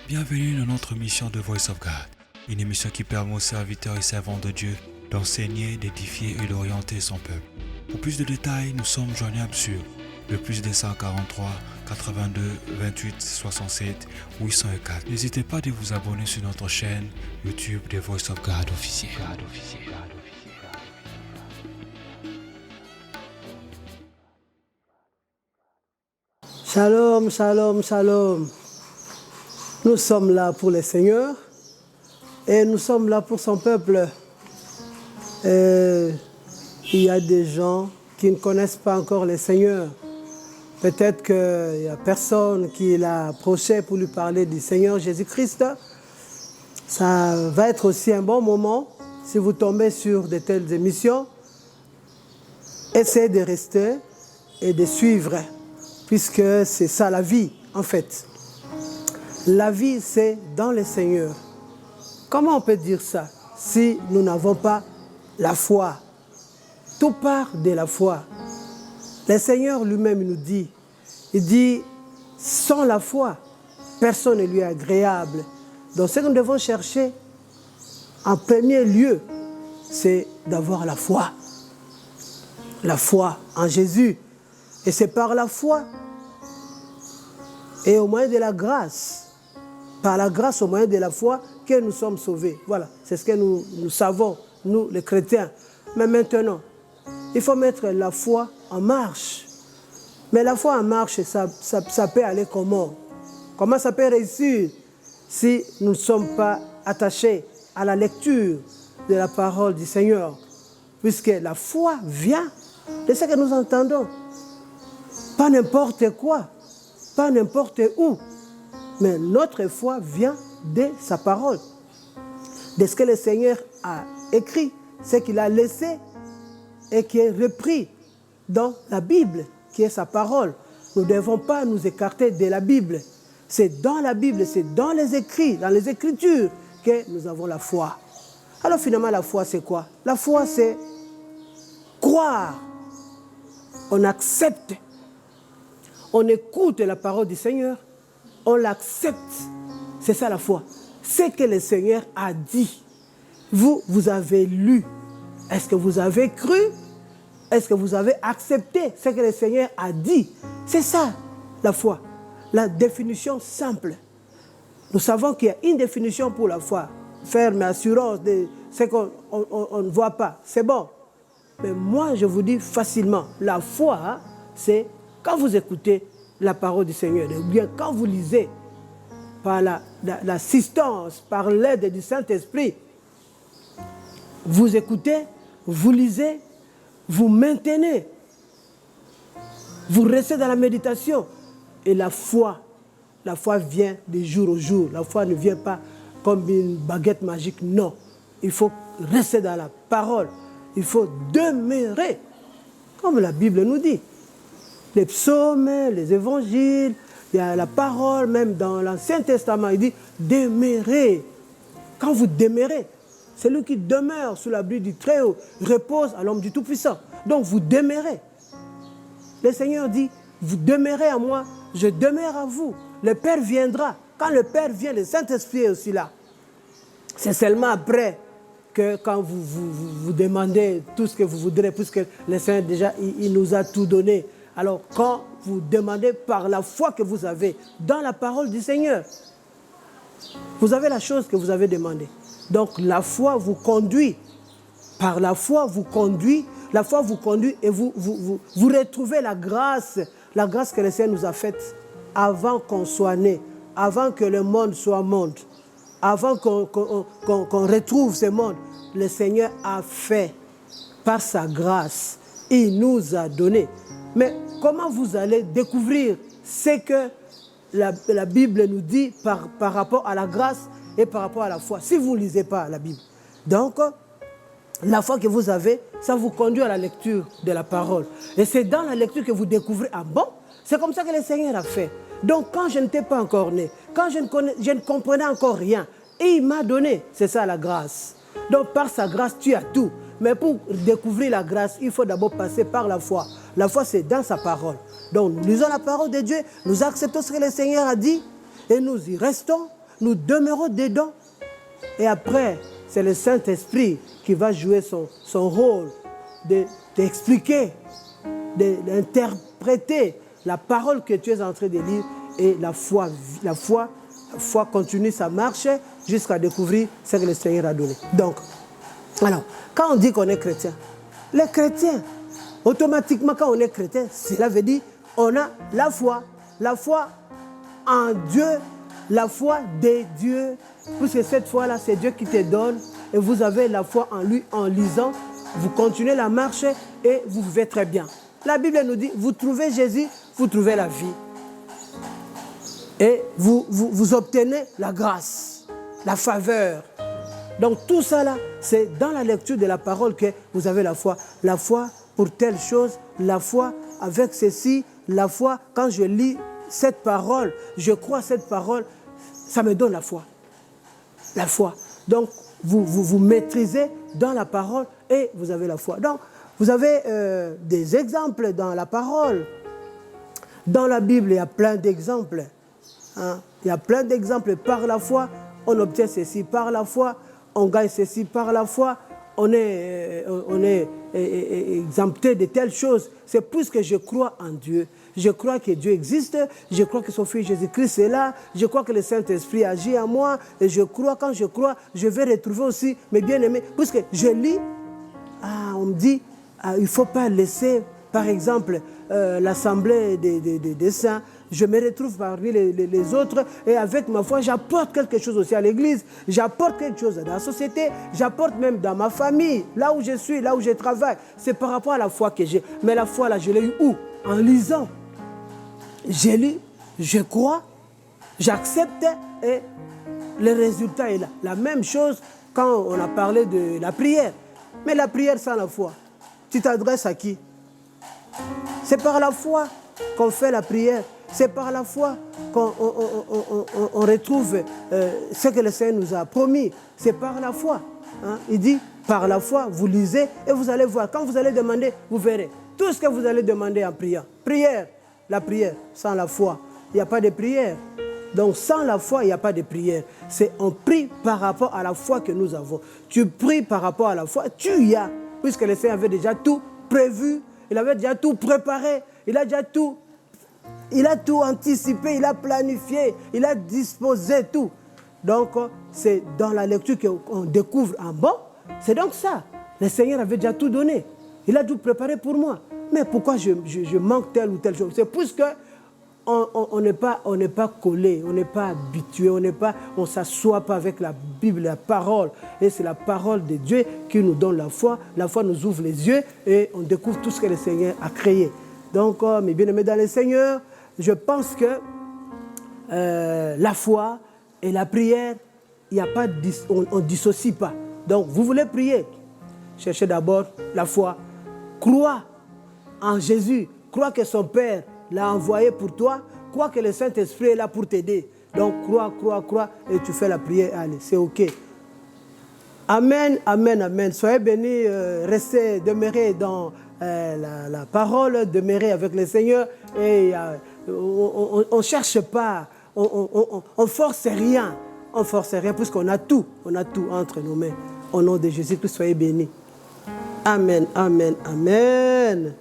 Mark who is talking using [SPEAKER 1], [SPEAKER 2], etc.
[SPEAKER 1] Bienvenue dans notre mission de Voice of God, une émission qui permet aux serviteurs et servants de Dieu d'enseigner, d'édifier et d'orienter son peuple. Pour plus de détails, nous sommes joignables sur le +243 82 28 67 804. N'hésitez pas à vous abonner sur notre chaîne YouTube The Voice of God officiel.
[SPEAKER 2] Shalom, shalom, shalom. Nous sommes là pour le Seigneur et nous sommes là pour son peuple. Il y a des gens qui ne connaissent pas encore le Seigneur. Peut-être qu'il n'y a personne qui l'a approché pour lui parler du Seigneur Jésus-Christ. Ça va être aussi un bon moment si vous tombez sur de telles émissions. Essayez de rester et de suivre, puisque c'est ça la vie en fait. La vie, c'est dans le Seigneur. Comment on peut dire ça si nous n'avons pas la foi? Tout part de la foi. Le Seigneur lui-même nous dit, il dit, sans la foi, personne ne lui est agréable. Donc ce que nous devons chercher, en premier lieu, c'est d'avoir la foi. La foi en Jésus. Et c'est par la foi et au moyen de la grâce, par la grâce au moyen de la foi, que nous sommes sauvés. Voilà, c'est ce que nous savons, nous les chrétiens. Mais maintenant, il faut mettre la foi en marche. Mais la foi en marche, ça peut aller comment? Comment ça peut réussir si nous ne sommes pas attachés à la lecture de la parole du Seigneur? Puisque la foi vient de ce que nous entendons. Pas n'importe quoi, pas n'importe où. Mais notre foi vient de sa parole, de ce que le Seigneur a écrit, ce qu'il a laissé et qui est repris dans la Bible, qui est sa parole. Nous ne devons pas nous écarter de la Bible. C'est dans la Bible, c'est dans les écrits, dans les Écritures que nous avons la foi. Alors finalement, la foi, c'est quoi? La foi, c'est croire. On accepte. On écoute la parole du Seigneur. On l'accepte. C'est ça la foi. Ce que le Seigneur a dit. Vous avez lu. Est-ce que vous avez cru? Est-ce que vous avez accepté ce que le Seigneur a dit? C'est ça la foi. La définition simple. Nous savons qu'il y a une définition pour la foi. Ferme assurance de ce qu'on ne voit pas. C'est bon. Mais moi, je vous dis facilement, la foi, c'est quand vous écoutez la parole du Seigneur, ou bien quand vous lisez par l'assistance, par l'aide du Saint-Esprit, vous écoutez, vous lisez, vous maintenez, vous restez dans la méditation. Et la foi vient de jour au jour. La foi ne vient pas comme une baguette magique, non. Il faut rester dans la parole. Il faut demeurer, comme la Bible nous dit. Les psaumes, les évangiles, il y a la parole, même dans l'Ancien Testament, il dit demeurez. Quand vous demeurez, celui qui demeure sous l'abri du Très-Haut repose à l'homme du Tout-Puissant. Donc vous demeurez. Le Seigneur dit, vous demeurez à moi, je demeure à vous. Le Père viendra. Quand le Père vient, le Saint-Esprit est aussi là. C'est seulement après que quand vous demandez tout ce que vous voudrez, puisque le Seigneur déjà, il nous a tout donné. Alors, quand vous demandez par la foi que vous avez dans la parole du Seigneur, vous avez la chose que vous avez demandée. Donc, la foi vous conduit. Par la foi vous conduit. La foi vous conduit et vous retrouvez la grâce que le Seigneur nous a faite avant qu'on soit né, avant que le monde soit monde, avant qu'on retrouve ce monde. Le Seigneur a fait par sa grâce. Il nous a donné. Mais comment vous allez découvrir ce que la Bible nous dit par rapport à la grâce et par rapport à la foi, si vous ne lisez pas la Bible? Donc, la foi que vous avez, ça vous conduit à la lecture de la parole. Et c'est dans la lecture que vous découvrez, ah bon, c'est comme ça que le Seigneur a fait. Donc, quand je n'étais pas encore né, quand je ne comprenais encore rien, et il m'a donné, c'est ça la grâce. Donc, par sa grâce, tu as tout. Mais pour découvrir la grâce, il faut d'abord passer par la foi. La foi, c'est dans sa parole. Donc, nous lisons la parole de Dieu, nous acceptons ce que le Seigneur a dit et nous y restons. nous demeurons dedans. Et après, c'est le Saint-Esprit qui va jouer son rôle d'expliquer, d'interpréter la parole que tu es en train de lire. Et la foi continue sa marche jusqu'à découvrir ce que le Seigneur a donné. Donc, alors, quand on dit qu'on est chrétien, les chrétiens, automatiquement quand on est chrétien, cela veut dire on a la foi en Dieu, la foi des dieux, puisque cette foi-là, c'est Dieu qui te donne, et vous avez la foi en lui en lisant, vous continuez la marche et vous vivez très bien. La Bible nous dit, vous trouvez Jésus, vous trouvez la vie. Et vous obtenez la grâce, la faveur. Donc tout ça là, c'est dans la lecture de la parole que vous avez la foi. La foi pour telle chose, la foi avec ceci, la foi quand je lis cette parole, je crois cette parole, ça me donne la foi. La foi. Donc vous maîtrisez dans la parole et vous avez la foi. Donc vous avez des exemples dans la parole. Dans la Bible, il y a plein d'exemples. Hein? Il y a plein d'exemples. Par la foi, on obtient ceci. Par la foi, on gagne ceci. Par la foi, on est exempté de telles choses. C'est puisque je crois en Dieu. Je crois que Dieu existe. Je crois que son Fils Jésus-Christ est là. Je crois que le Saint-Esprit agit en moi. Et je crois, quand je crois, je vais retrouver aussi mes bien-aimés. Puisque je lis, on me dit, il ne faut pas laisser, par exemple, l'assemblée des saints. Je me retrouve parmi les autres et avec ma foi, j'apporte quelque chose aussi à l'église, j'apporte quelque chose dans la société, j'apporte même dans ma famille, là où je suis, là où je travaille. C'est par rapport à la foi que j'ai. Mais la foi, là, je l'ai eu où? En lisant. J'ai lu, je crois, j'accepte et le résultat est là. La même chose quand on a parlé de la prière. Mais la prière sans la foi, tu t'adresses à qui? C'est par la foi qu'on fait la prière. C'est par la foi qu'on retrouve ce que le Seigneur nous a promis. C'est par la foi. Hein? Il dit, par la foi, vous lisez et vous allez voir. Quand vous allez demander, vous verrez. Tout ce que vous allez demander en priant. Prière, la prière. Sans la foi, il n'y a pas de prière. Donc sans la foi, il n'y a pas de prière. On prie par rapport à la foi que nous avons. Tu pries par rapport à la foi, tu y as. Puisque le Seigneur avait déjà tout prévu. Il avait déjà tout préparé. Il a tout anticipé, il a planifié, il a disposé tout. Donc, c'est dans la lecture qu'on découvre en bon. C'est donc ça. Le Seigneur avait déjà tout donné. Il a tout préparé pour moi. Mais pourquoi je manque telle ou telle chose? C'est puisque on n'est pas collé, on n'est pas habitué, on ne s'assoit pas avec la Bible, la parole. Et c'est la parole de Dieu qui nous donne la foi. La foi nous ouvre les yeux et on découvre tout ce que le Seigneur a créé. Donc, mes bien-aimés dans le Seigneur, je pense que la foi et la prière, on ne dissocie pas. Donc, vous voulez prier, cherchez d'abord la foi. Crois en Jésus. Crois que son Père l'a envoyé pour toi. Crois que le Saint-Esprit est là pour t'aider. Donc, crois, et tu fais la prière. Allez, c'est OK. Amen, amen, amen. Soyez bénis, restez, demeurez dans la parole, demeurez avec le Seigneur. Et on ne cherche pas, on force rien. On force rien, puisqu'on a tout entre nos mains. Au nom de Jésus-Christ, soyez bénis. Amen, amen, amen.